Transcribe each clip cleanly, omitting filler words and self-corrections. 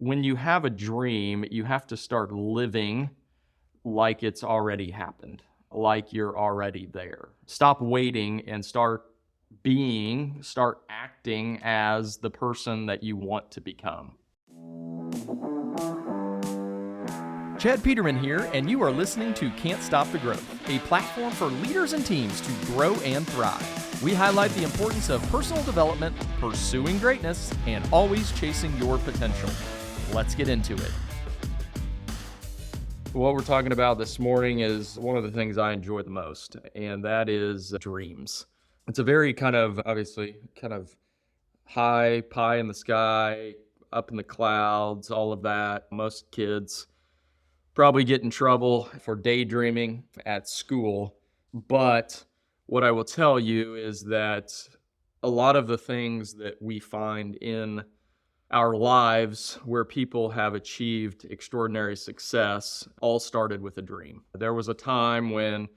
when you have a dream, you have to start living like it's already happened, like you're already there. Stop waiting and start acting as the person that you want to become. Chad Peterman here, and you are listening to Can't Stop the Growth, a platform for leaders and teams to grow and thrive. We highlight the importance of personal development, pursuing greatness, and always chasing your potential. Let's get into it. What we're talking about this morning is one of the things I enjoy the most, and that is dreams. It's a very obviously high, pie in the sky, up in the clouds, all of that. Most kids probably get in trouble for daydreaming at school. But what I will tell you is that a lot of the things that we find in our lives where people have achieved extraordinary success all started with a dream. There was a time when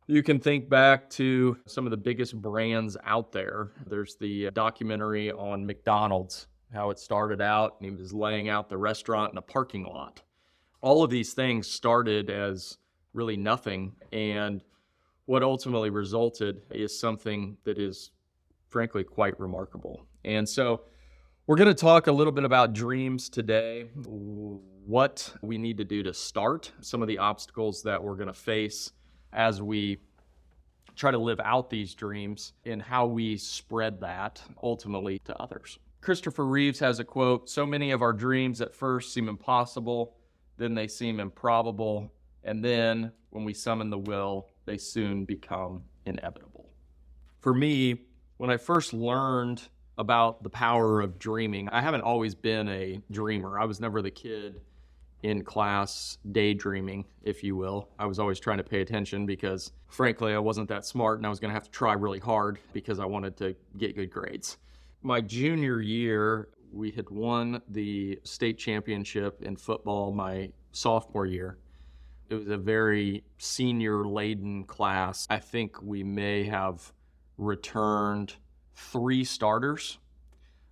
you can think back to some of the biggest brands out there. There's the documentary on McDonald's, how it started out, and he was laying out the restaurant in a parking lot. All of these things started as really nothing, and what ultimately resulted is something that is frankly quite remarkable. And so we're going to talk a little bit about dreams today, what we need to do to start, some of the obstacles that we're going to face as we try to live out these dreams, and how we spread that ultimately to others. Christopher Reeves has a quote, "So many of our dreams at first seem impossible, then they seem improbable, and then when we summon the will, they soon become inevitable." For me, when I first learned about the power of dreaming, I haven't always been a dreamer. I was never the kid in class daydreaming, if you will. I was always trying to pay attention because, frankly, I wasn't that smart and I was going to have to try really hard because I wanted to get good grades. My junior year, we had won the state championship in football my sophomore year. It was a very senior-laden class. I think we may have returned 3 starters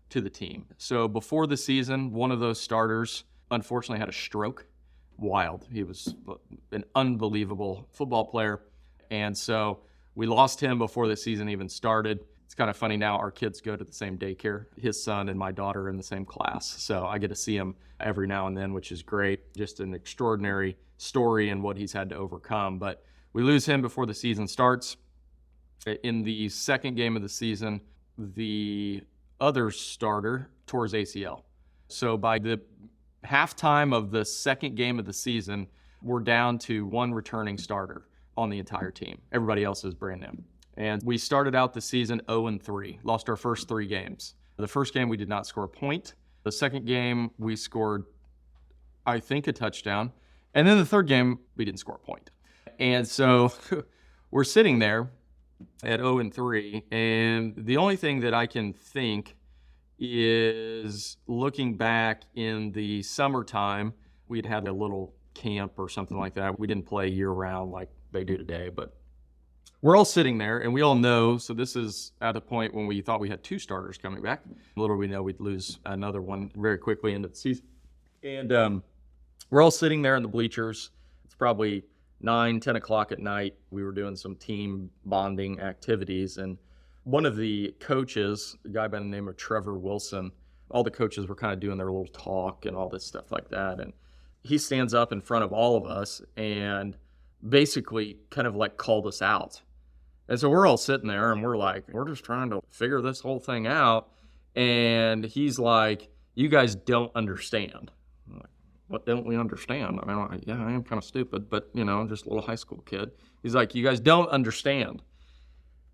to the team. So before the season, one of those starters unfortunately had a stroke. Wild. He was an unbelievable football player. And so we lost him before the season even started. It's kind of funny now, our kids go to the same daycare. His son and my daughter are in the same class. So I get to see him every now and then, which is great. Just an extraordinary story and what he's had to overcome. But we lose him before the season starts. In the second game of the season, the other starter tore his ACL. So by the halftime of the second game of the season, we're down to 1 returning starter on the entire team. Everybody else is brand new. And we started out the season 0-3, lost our first 3 games. The first game, we did not score a point. The second game, we scored, I think, a touchdown. And then the third game, we didn't score a point. And so we're sitting there at 0-3, and the only thing that I can think is looking back in the summertime, we'd had a little camp or something like that. We didn't play year-round like they do today, but we're all sitting there, and we all know, so this is at a point when we thought we had 2 starters coming back. Little we know we'd lose another one very quickly into the season. And we're all sitting there in the bleachers. It's probably 9, 10 o'clock at night. We were doing some team bonding activities, and one of the coaches, a guy by the name of Trevor Wilson, all the coaches were kind of doing their little talk and all this stuff like that, and he stands up in front of all of us and basically kind of like called us out. And so we're all sitting there and we're just trying to figure this whole thing out, and he's like, "You guys don't understand." I'm like, "What don't we understand?" I mean, yeah, I am kind of stupid, but I'm just a little high school kid. He's like, "You guys don't understand."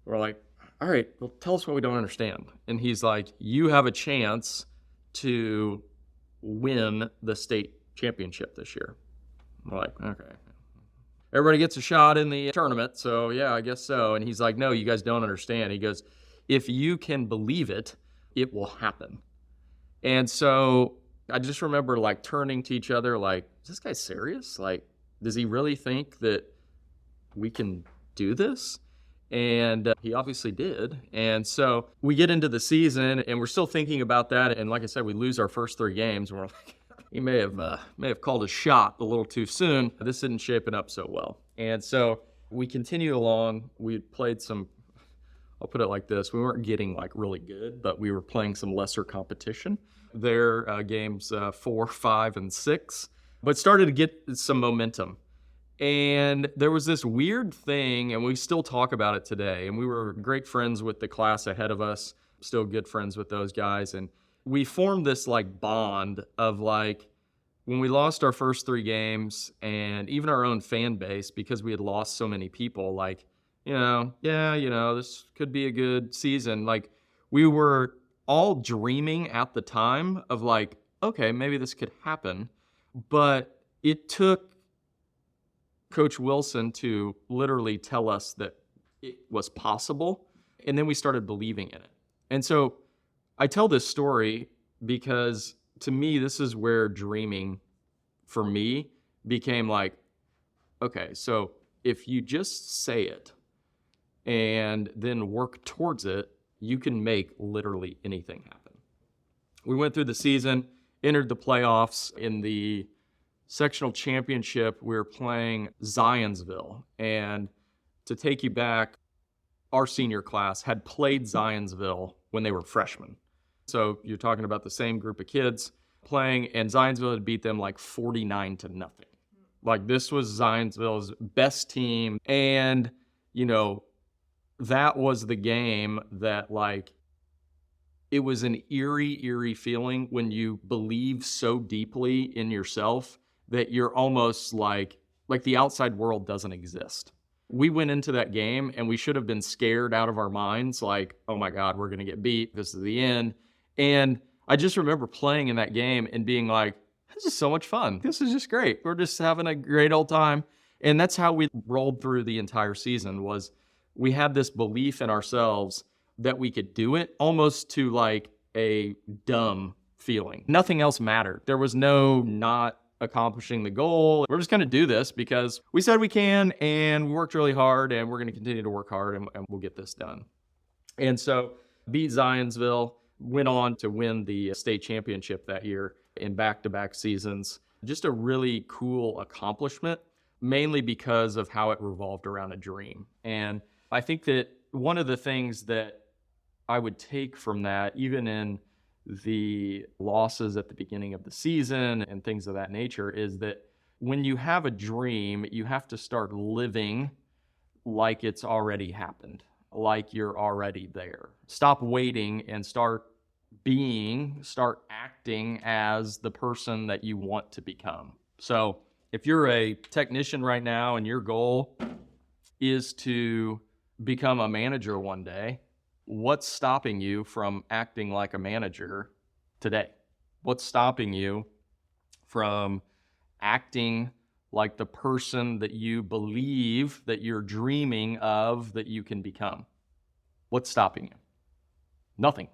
We're like, "All right, well, tell us what we don't understand." And he's like, "You have a chance to win the state championship this year." We're like, "Okay. Everybody gets a shot in the tournament, so yeah, I guess so." And he's like, "No, you guys don't understand." He goes, "If you can believe it, it will happen." And so I just remember turning to each other like, "Is this guy serious? Does he really think that we can do this?" And he obviously did. And so we get into the season and we're still thinking about that. And like I said, we lose our first 3 games. And we're like, he may have called a shot a little too soon. This isn't shaping up so well. And so we continue along. We played some, I'll put it like this. We weren't getting like really good, but we were playing some lesser competition. Their games 4, 5, and 6, but started to get some momentum. And there was this weird thing, and we still talk about it today. And we were great friends with the class ahead of us, still good friends with those guys. And we formed this like bond of like, when we lost our first 3 games and even our own fan base, because we had lost so many people, like, this could be a good season. Like, we were all dreaming at the time of like, okay, maybe this could happen. But it took Coach Wilson to literally tell us that it was possible. And then we started believing in it. And so I tell this story because to me, this is where dreaming for me became like, okay, so if you just say it and then work towards it, you can make literally anything happen. We went through the season, entered the playoffs. In the sectional championship, we were playing Zionsville. And to take you back, our senior class had played Zionsville when they were freshmen. So you're talking about the same group of kids playing, and Zionsville had beat them like 49-0. Like, this was Zionsville's best team. And, that was the game that, like, it was an eerie feeling when you believe so deeply in yourself that you're almost like the outside world doesn't exist. We went into that game and we should have been scared out of our minds, like, oh my God, we're going to get beat. This is the end. And I just remember playing in that game and being like, this is so much fun. This is just great. We're just having a great old time. And that's how we rolled through the entire season. Was we had this belief in ourselves that we could do it, almost to like a dumb feeling. Nothing else mattered. There was no not accomplishing the goal. We're just going to do this because we said we can, and we worked really hard, and we're going to continue to work hard, and we'll get this done. And so beat Zionsville, went on to win the state championship that year in back-to-back seasons. Just a really cool accomplishment, mainly because of how it revolved around a dream. And I think that one of the things that I would take from that, even in the losses at the beginning of the season and things of that nature, is that when you have a dream, you have to start living like it's already happened, like you're already there. Stop waiting and start acting as the person that you want to become. So if you're a technician right now and your goal is to become a manager one day, what's stopping you from acting like a manager today? What's stopping you from acting like the person that you believe that you're dreaming of that you can become? What's stopping you? Nothing.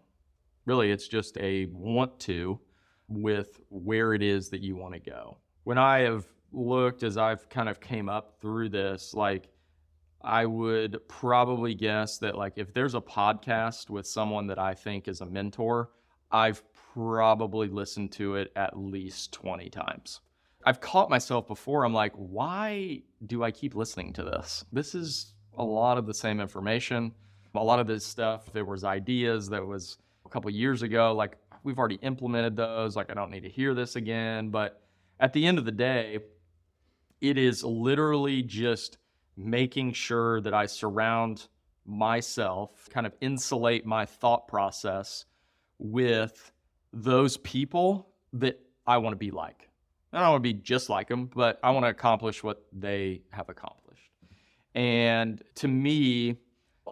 Really, it's just a want to with where it is that you want to go. When I have looked, as I've kind of came up through this, like, I would probably guess that, like, if there's a podcast with someone that I think is a mentor, I've probably listened to it at least 20 times. I've caught myself before. I'm like, why do I keep listening to this? This is a lot of the same information. A lot of this stuff, there was ideas that was a couple years ago, like, we've already implemented those. Like, I don't need to hear this again. But at the end of the day, it is literally just making sure that I surround myself, kind of insulate my thought process with those people that I want to be like. I don't want to be just like them, but I want to accomplish what they have accomplished. And to me,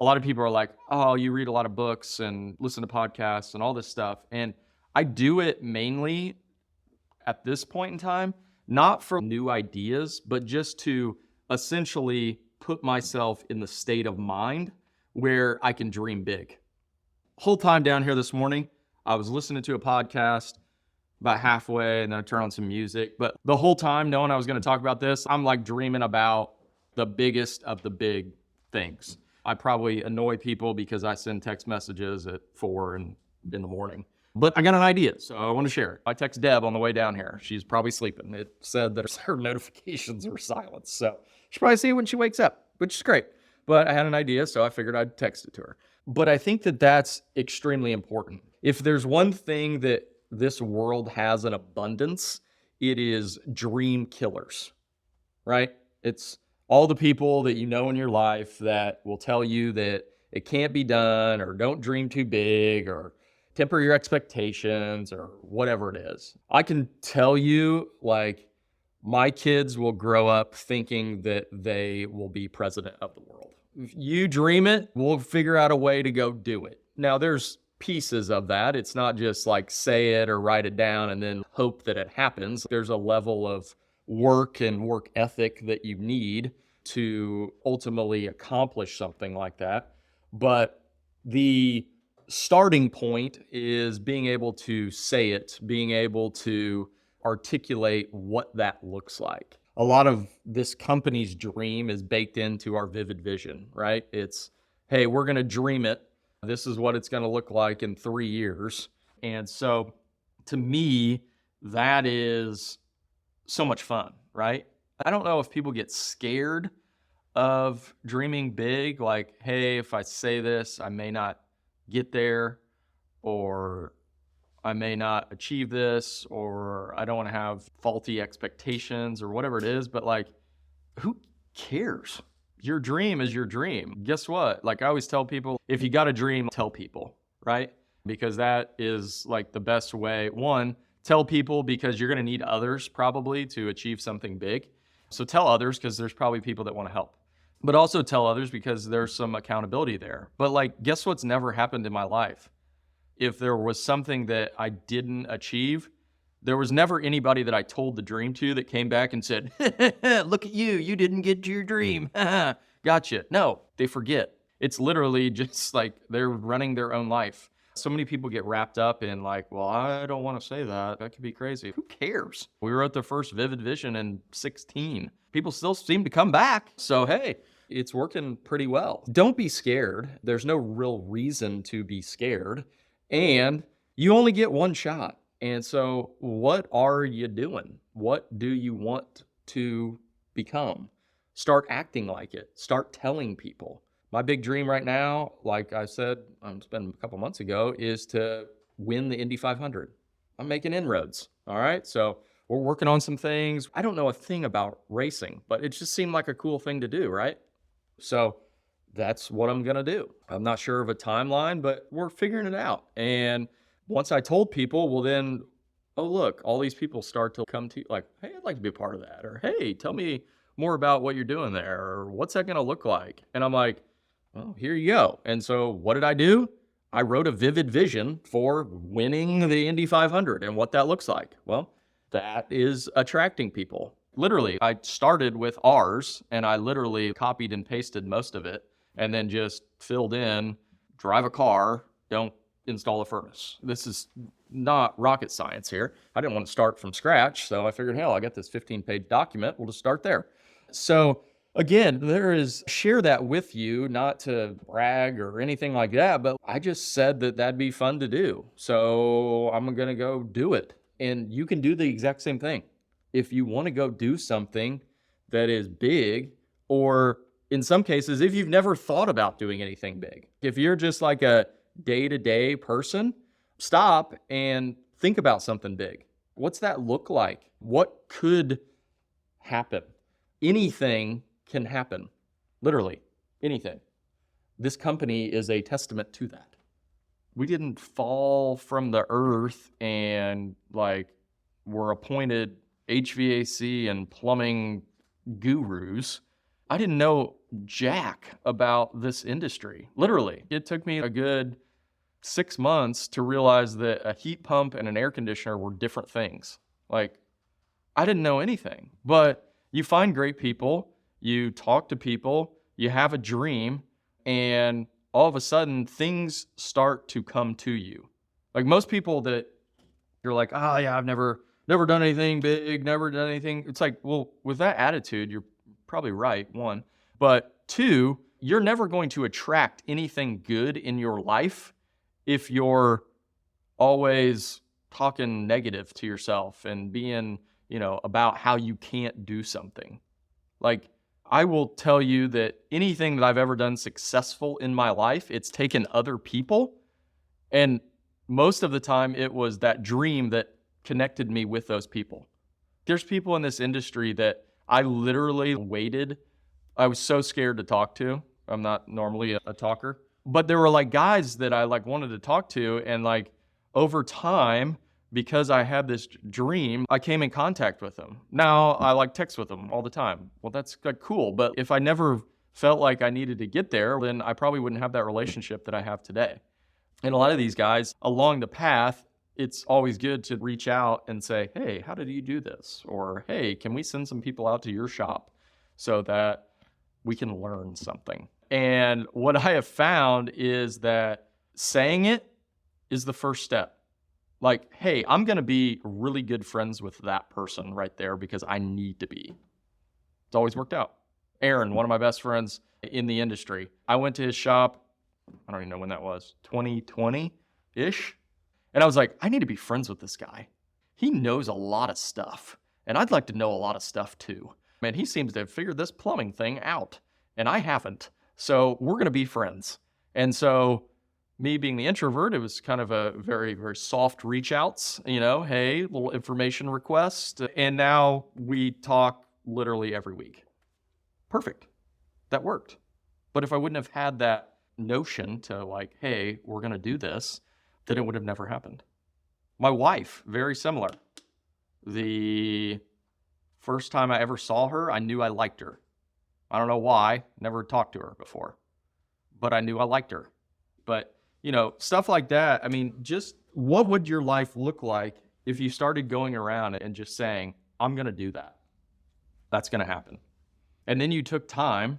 a lot of people are like, oh, you read a lot of books and listen to podcasts and all this stuff. And I do it mainly at this point in time, not for new ideas, but just to essentially put myself in the state of mind where I can dream big. Whole time down here this morning, I was listening to a podcast about halfway, and then I turned on some music. But the whole time, knowing I was going to talk about this, I'm like dreaming about the biggest of the big things. I probably annoy people because I send text messages at 4 in the morning. But I got an idea, so I want to share it. I text Deb on the way down here. She's probably sleeping. It said that her notifications were silenced, so she'll probably see it when she wakes up, which is great. But I had an idea, so I figured I'd text it to her. But I think that that's extremely important. If there's one thing that this world has in abundance, it is dream killers, right? It's all the people that you know in your life that will tell you that it can't be done, or don't dream too big, or temper your expectations, or whatever it is. I can tell you, like, my kids will grow up thinking that they will be president of the world. If you dream it, we'll figure out a way to go do it. Now, there's pieces of that. It's not just like say it or write it down and then hope that it happens. There's a level of work and work ethic that you need to ultimately accomplish something like that. But the starting point is being able to say it, being able to articulate what that looks like. A lot of this company's dream is baked into our vivid vision, right? It's, hey, we're going to dream it. This is what it's going to look like in 3 years. And so to me, that is so much fun, right? I don't know if people get scared of dreaming big, like, hey, if I say this, I may not get there, or I may not achieve this, or I don't want to have faulty expectations, or whatever it is. But like, who cares? Your dream is your dream. Guess what? Like, I always tell people, if you got a dream, tell people, right? Because that is like the best way. One, tell people because you're going to need others probably to achieve something big. So tell others because there's probably people that want to help. But also tell others because there's some accountability there. But like, guess what's never happened in my life? If there was something that I didn't achieve, there was never anybody that I told the dream to that came back and said, look at you, you didn't get your dream. Gotcha. No, they forget. It's literally just like they're running their own life. So many people get wrapped up in like, well, I don't want to say that. That could be crazy. Who cares? We wrote the first Vivid Vision in 2016. People still seem to come back. So, hey, it's working pretty well. Don't be scared. There's no real reason to be scared. And you only get one shot. And so what are you doing? What do you want to become? Start acting like it. Start telling people. My big dream right now, like I said, it's been a couple months ago, is to win the Indy 500. I'm making inroads. All right. So we're working on some things. I don't know a thing about racing, but it just seemed like a cool thing to do, right? So that's what I'm going to do. I'm not sure of a timeline, but we're figuring it out. And once I told people, well then, oh look, all these people start to come to you like, hey, I'd like to be a part of that. Or hey, tell me more about what you're doing there. Or what's that going to look like? And I'm like, well, here you go. And so what did I do? I wrote a vivid vision for winning the Indy 500 and what that looks like. Well, that is attracting people. Literally, I started with ours and I literally copied and pasted most of it and then just filled in, drive a car, don't install a furnace. This is not rocket science here. I didn't want to start from scratch, so I figured, hell, I got this 15-page document. We'll just start there. So again, share that with you, not to brag or anything like that, but I just said that that'd be fun to do. So I'm going to go do it. And you can do the exact same thing. If you want to go do something that is big, or in some cases, if you've never thought about doing anything big, if you're just like a day-to-day person, stop and think about something big. What's that look like? What could happen? Anything can happen. Literally, anything. This company is a testament to that. We didn't fall from the earth and like were appointed HVAC and plumbing gurus. I didn't know jack about this industry. Literally, it took me a good 6 months to realize that a heat pump and an air conditioner were different things. Like, I didn't know anything, but you find great people, you talk to people, you have a dream, and all of a sudden things start to come to you. Like most people that you're like, oh yeah, I've never done anything big, never done anything. It's like, well, with that attitude, you're probably right, one. But two, you're never going to attract anything good in your life if you're always talking negative to yourself and being, about how you can't do something. Like, I will tell you that anything that I've ever done successful in my life, it's taken other people. And most of the time it was that dream that connected me with those people. There's people in this industry that I literally waited. I was so scared to talk to. I'm not normally a talker, but there were like guys that I like wanted to talk to. And like over time, because I had this dream, I came in contact with them. Now I like text with them all the time. Well, that's like cool. But if I never felt like I needed to get there, then I probably wouldn't have that relationship that I have today. And a lot of these guys along the path, it's always good to reach out and say, hey, how did you do this? Or, hey, can we send some people out to your shop so that we can learn something? And what I have found is that saying it is the first step. Like, hey, I'm going to be really good friends with that person right there because I need to be. It's always worked out. Aaron, one of my best friends in the industry, I went to his shop, I don't even know when that was, 2020-ish. And I was like, I need to be friends with this guy. He knows a lot of stuff, and I'd like to know a lot of stuff too. Man, he seems to have figured this plumbing thing out, and I haven't. So we're going to be friends. And so me being the introvert, it was kind of a very, very soft reach outs, hey, little information request. And now we talk literally every week. Perfect. That worked. But if I wouldn't have had that notion to like, hey, we're going to do this, then it would have never happened. My wife, very similar. The first time I ever saw her, I knew I liked her. I don't know why, never talked to her before, but I knew I liked her. But stuff like that. I mean, just what would your life look like if you started going around and just saying, I'm going to do that? That's going to happen. And then you took time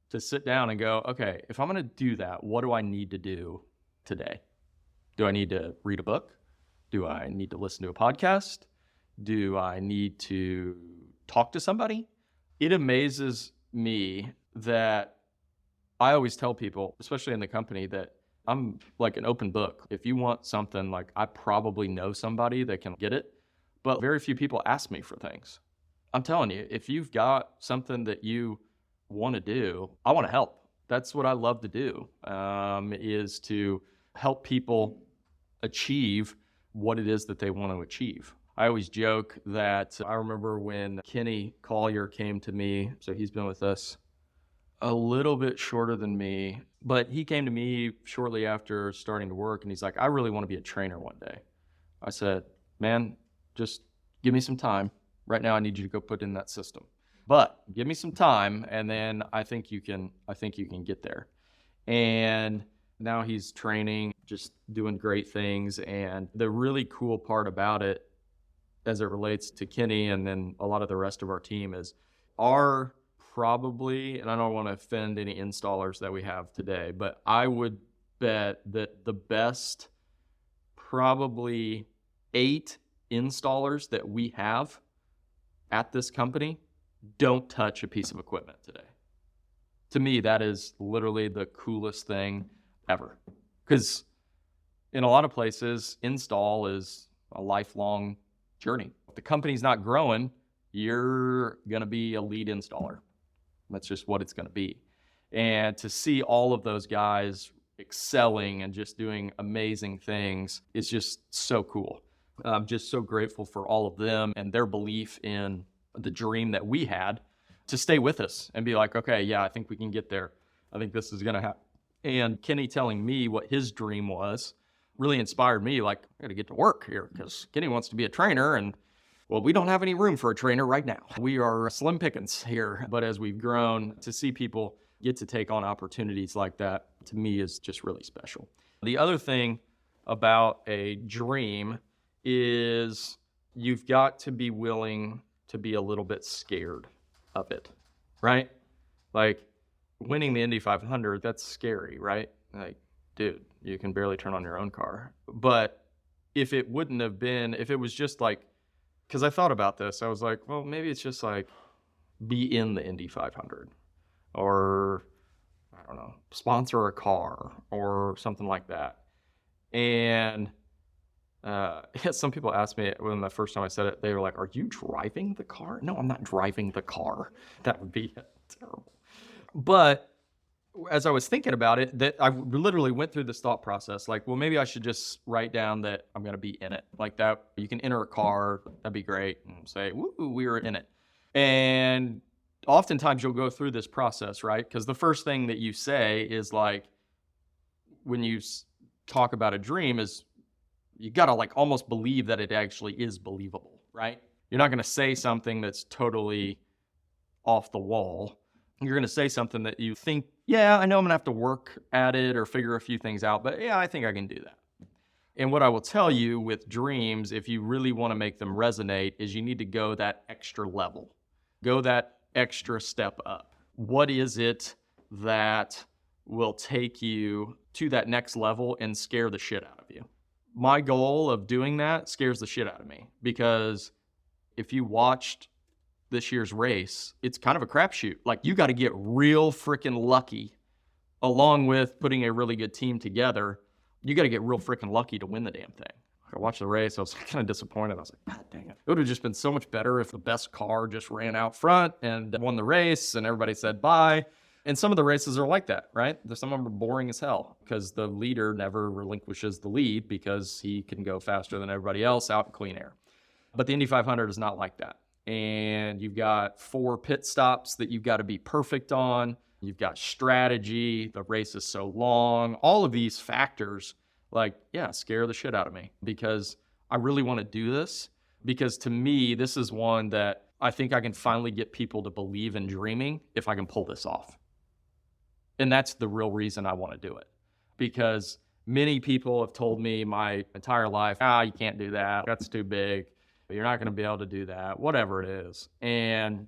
to sit down and go, okay, if I'm going to do that, what do I need to do today? Do I need to read a book? Do I need to listen to a podcast? Do I need to talk to somebody? It amazes me that I always tell people, especially in the company, that I'm like an open book. If you want something, like I probably know somebody that can get it, but very few people ask me for things. I'm telling you, if you've got something that you want to do, I want to help. That's what I love to do, is to help people achieve what it is that they want to achieve. I always joke that I remember when Kenny Collier came to me, so he's been with us a little bit shorter than me, but he came to me shortly after starting to work, and he's like, I really want to be a trainer one day. I said, man, just give me some time. Right now I need you to go put in that system. But give me some time, and then I think you can get there. And now he's training, just doing great things. And the really cool part about it, as it relates to Kenny and then a lot of the rest of our team, is our probably, and I don't want to offend any installers that we have today, but I would bet that the best probably 8 installers that we have at this company don't touch a piece of equipment today. To me, that is literally the coolest thing ever. Because in a lot of places, install is a lifelong journey. If the company's not growing, you're going to be a lead installer. That's just what it's going to be. And to see all of those guys excelling and just doing amazing things is just so cool. I'm just so grateful for all of them and their belief in the dream that we had to stay with us and be like, okay, yeah, I think we can get there. I think this is going to happen. And Kenny telling me what his dream was really inspired me. Like, I got to get to work here because Kenny wants to be a trainer, and well, we don't have any room for a trainer right now. We are slim pickings here. But as we've grown, to see people get to take on opportunities like that, to me, is just really special. The other thing about a dream is you've got to be willing to be a little bit scared of it, right? Like winning the Indy 500, that's scary, right? Like, dude, you can barely turn on your own car. But if it wouldn't have been, if it was just like, because I thought about this, I was like, well, maybe it's just like be in the Indy 500 or I don't know, sponsor a car or something like that. And some people asked me when the first time I said it, they were like, "Are you driving the car?" No, I'm not driving the car. That would be terrible. But as I was thinking about it, that I literally went through this thought process, like, well, maybe I should just write down that I'm going to be in it. Like that, you can enter a car, that'd be great, and say, "Woo, we were in it." And oftentimes you'll go through this process, right? Because the first thing that you say is like, when you talk about a dream, is you got to like almost believe that it actually is believable, right? You're not going to say something that's totally off the wall. You're going to say something that you think, yeah, I know I'm going to have to work at it or figure a few things out, but yeah, I think I can do that. And what I will tell you with dreams, if you really want to make them resonate, is you need to go that extra level. Go that extra step up. What is it that will take you to that next level and scare the shit out of you? My goal of doing that scares the shit out of me, because if you watched this year's race, it's kind of a crapshoot. Like, you got to get real freaking lucky, along with putting a really good team together. You got to get real freaking lucky to win the damn thing. I watched the race. I was kind of disappointed. I was like, God dang it. It would have just been so much better if the best car just ran out front and won the race and everybody said bye. And some of the races are like that, right? Some of them are boring as hell because the leader never relinquishes the lead because he can go faster than everybody else out in clean air. But the Indy 500 is not like that. And you've got 4 pit stops that you've got to be perfect on. You've got strategy. The race is so long. All of these factors, like, yeah, scare the shit out of me, because I really want to do this, because to me, this is one that I think I can finally get people to believe in dreaming if I can pull this off. And that's the real reason I want to do it, because many people have told me my entire life, you can't do that. That's too big. You're not going to be able to do that, whatever it is. And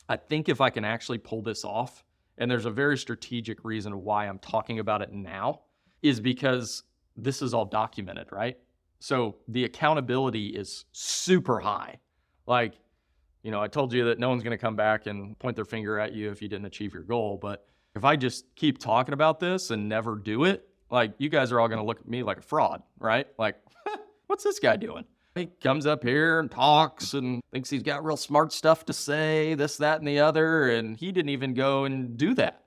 I think if I can actually pull this off, and there's a very strategic reason why I'm talking about it now, is because this is all documented, right? So the accountability is super high. Like, I told you that no one's going to come back and point their finger at you if you didn't achieve your goal. But if I just keep talking about this and never do it, like, you guys are all going to look at me like a fraud, right? Like, what's this guy doing? He comes up here and talks and thinks he's got real smart stuff to say, this, that, and the other, and he didn't even go and do that.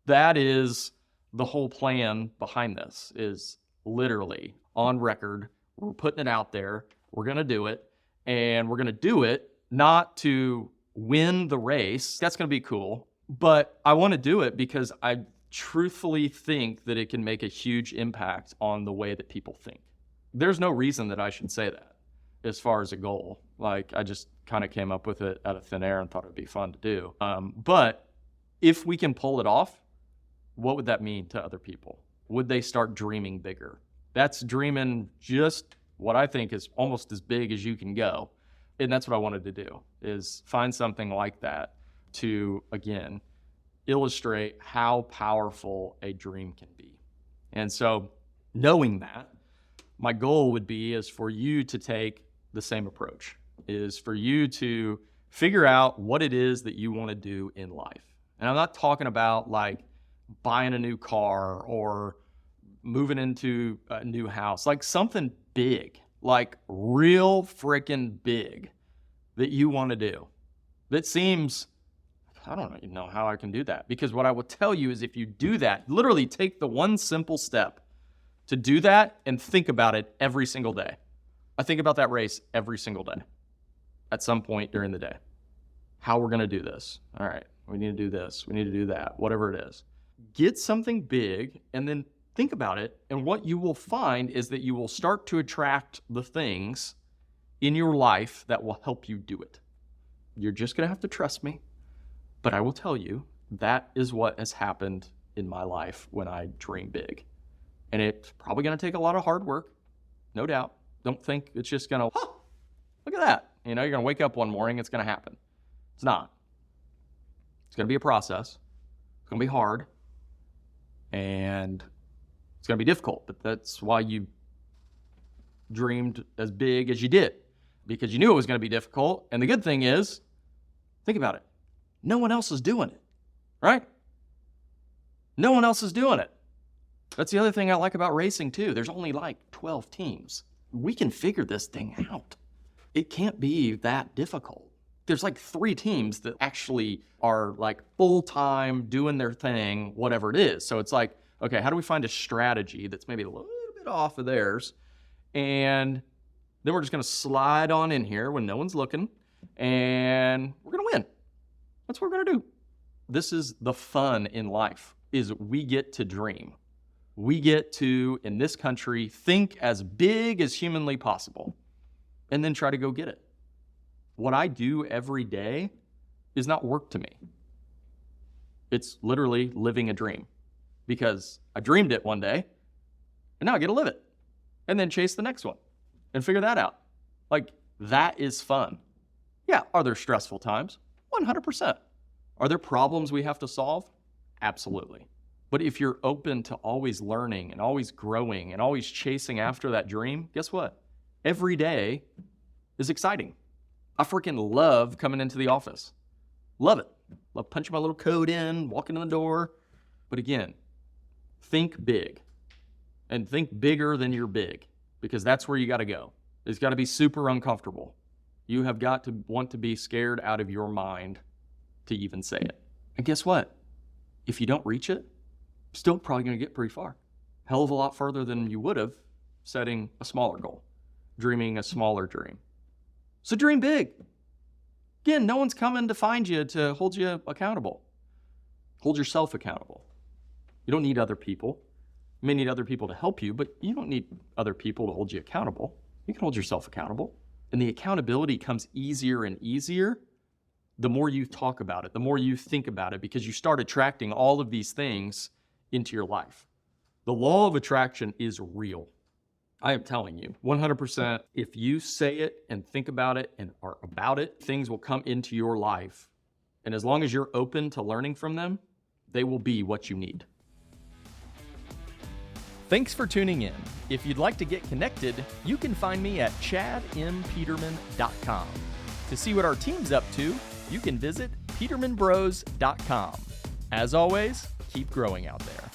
That is the whole plan behind this, is literally on record. We're putting it out there. We're going to do it, and we're going to do it not to win the race. That's going to be cool, but I want to do it because I truthfully think that it can make a huge impact on the way that people think. There's no reason that I should say that as far as a goal. Like, I just kind of came up with it out of thin air and thought it'd be fun to do. But if we can pull it off, what would that mean to other people? Would they start dreaming bigger? That's dreaming just what I think is almost as big as you can go. And that's what I wanted to do, is find something like that to, again, illustrate how powerful a dream can be. And so, knowing that, my goal would be is for you to take the same approach, is for you to figure out what it is that you want to do in life. And I'm not talking about like buying a new car or moving into a new house, like something big, like real freaking big that you want to do. That seems, I don't even know how I can do that, because what I will tell you is if you do that, literally take the one simple step to do that and think about it every single day. I think about that race every single day at some point during the day. How we're going to do this. All right, we need to do this. We need to do that, whatever it is. Get something big and then think about it. And what you will find is that you will start to attract the things in your life that will help you do it. You're just going to have to trust me. But I will tell you, that is what has happened in my life when I dream big. And it's probably going to take a lot of hard work, no doubt. Don't think it's just going to, look at that. You're going to wake up one morning, it's going to happen. It's not. It's going to be a process. It's going to be hard. And it's going to be difficult. But that's why you dreamed as big as you did, because you knew it was going to be difficult. And the good thing is, think about it. No one else is doing it, right? No one else is doing it. That's the other thing I like about racing too. There's only like 12 teams. We can figure this thing out. It can't be that difficult. There's like 3 teams that actually are like full-time doing their thing, whatever it is. So it's like, okay, how do we find a strategy that's maybe a little bit off of theirs? And then we're just going to slide on in here when no one's looking, and we're going to win. That's what we're going to do. This is the fun in life, is we get to dream. We get to, in this country, think as big as humanly possible and then try to go get it. What I do every day is not work to me. It's literally living a dream, because I dreamed it one day and now I get to live it and then chase the next one and figure that out. Like, that is fun. Yeah, are there stressful times? 100%. Are there problems we have to solve? Absolutely. But if you're open to always learning and always growing and always chasing after that dream, guess what? Every day is exciting. I freaking love coming into the office. Love it. Love punching my little code in, walking in the door. But again, think big. And think bigger than you're big, because that's where you got to go. It's got to be super uncomfortable. You have got to want to be scared out of your mind to even say it. And guess what? If you don't reach it, still probably going to get pretty far. Hell of a lot further than you would have setting a smaller goal, dreaming a smaller dream. So dream big. Again, no one's coming to find you to hold you accountable. Hold yourself accountable. You don't need other people. You may need other people to help you, but you don't need other people to hold you accountable. You can hold yourself accountable. And the accountability comes easier and easier the more you talk about it, the more you think about it, because you start attracting all of these things into your life. The law of attraction is real. I am telling you, 100%, if you say it and think about it and are about it, things will come into your life. And as long as you're open to learning from them, they will be what you need. Thanks for tuning in. If you'd like to get connected, you can find me at chadmpeterman.com. To see what our team's up to, you can visit petermanbros.com. As always, keep growing out there.